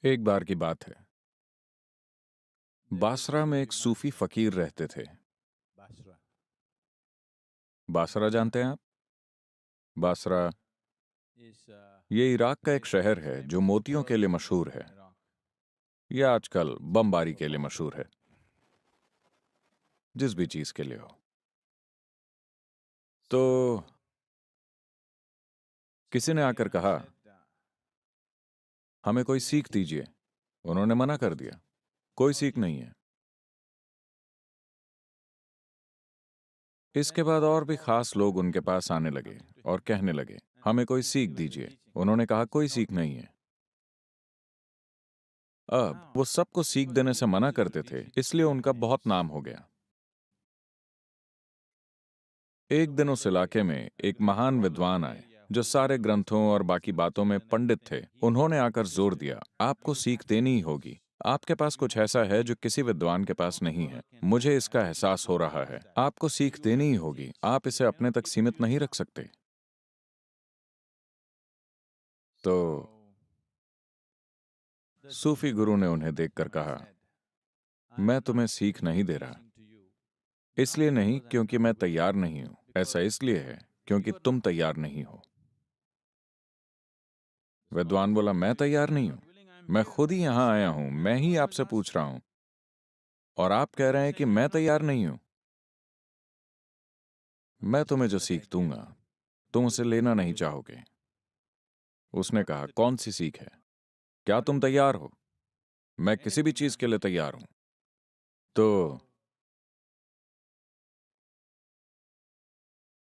एक बार की बात है। बासरा में एक सूफी फकीर रहते थे। बासरा। बासरा जानते हैं आप? बासरा is ये इराक का एक place which शहर is है जो famous मोतियों के for लिए jewelry मशहूर है। in Iraq. ये आजकल बमबारी के लिए मशहूर है, जिस भी चीज के लिए हो। तो किसी ने आकर कहा, हमें कोई सीख दीजिए। उन्होंने मना कर दिया, कोई सीख नहीं है। इसके बाद और भी खास लोग उनके पास आने लगे और कहने लगे, हमें कोई सीख दीजिए। उन्होंने कहा, कोई सीख नहीं है। अब वो सबको सीख देने से मना करते थे, इसलिए उनका बहुत नाम हो गया। एक दिन उस इलाके में एक महान विद्वान आए जो सारे ग्रंथों और बाकी बातों में पंडित थे। उन्होंने आकर जोर दिया, आपको सीख देनी ही होगी। आपके पास कुछ ऐसा है जो किसी विद्वान के पास नहीं है। मुझे इसका एहसास हो रहा है। आपको सीख देनी ही होगी। आप इसे अपने तक सीमित नहीं रख सकते। तो सूफी गुरु ने उन्हें देखकर कहा, मैं तुम्हें सीख नहीं दे रहा। इसलिए नहीं क्योंकि मैं तैयार नहीं हूं, ऐसा इसलिए है क्योंकि तुम तैयार नहीं हो। विद्वान बोला, मैं तैयार नहीं हूं, मैं खुद ही यहां आया हूं, मैं ही आपसे पूछ रहा हूं, और आप कह रहे हैं कि मैं तैयार नहीं हूं। मैं तुम्हें जो सीख दूंगा तुम उसे लेना नहीं चाहोगे। उसने कहा, कौन सी सीख है? क्या तुम तैयार हो? मैं किसी भी चीज के लिए तैयार हूं। तो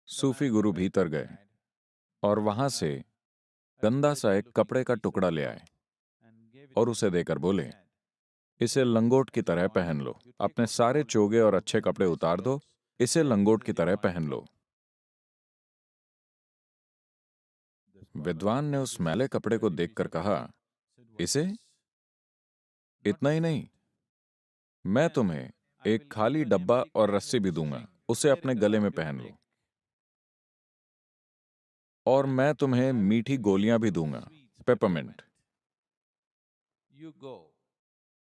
सूफी गुरु भीतर गए और वहां से गंदा सा एक कपड़े का टुकड़ा ले आए और उसे देकर बोले, इसे लंगोट की तरह पहन लो। अपने सारे चोगे और अच्छे कपड़े उतार दो, इसे लंगोट की तरह पहन लो। विद्वान ने उस मैले कपड़े को देखकर कहा, इसे? इतना ही नहीं, मैं तुम्हें एक खाली डब्बा और रस्सी भी दूंगा, उसे अपने गले में पहन लो। और मैं तुम्हें मीठी गोलियां भी दूंगा, पेपरमिंट।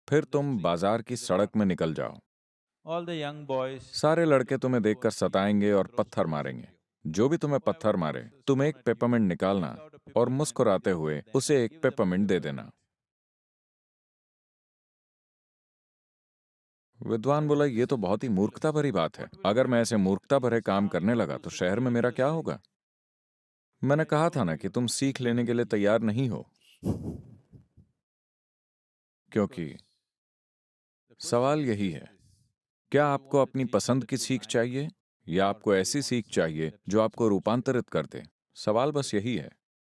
फिर तुम बाजार की सड़क में निकल जाओ। All the young boys सारे लड़के तुम्हें will देखकर go beat you सताएंगे और throw पत्थर stones at मारेंगे। you. जो भी तुम्हें पत्थर मारे, तुम एक पेपरमिंट निकालना और मुस्कुराते हुए उसे एक पेपरमिंट दे देना। विद्वान बोला, ये तो बहुत ही मूर्खता भरी बात है। अगर मैं ऐसे मूर्खता भरे काम करने लगा तो शहर में मेरा क्या होगा? मैंने कहा था ना कि तुम सीख लेने के लिए तैयार नहीं हो। क्योंकि सवाल यही है, क्या आपको अपनी पसंद की सीख चाहिए या आपको ऐसी सीख चाहिए जो आपको रूपांतरित कर दे? सवाल बस यही है।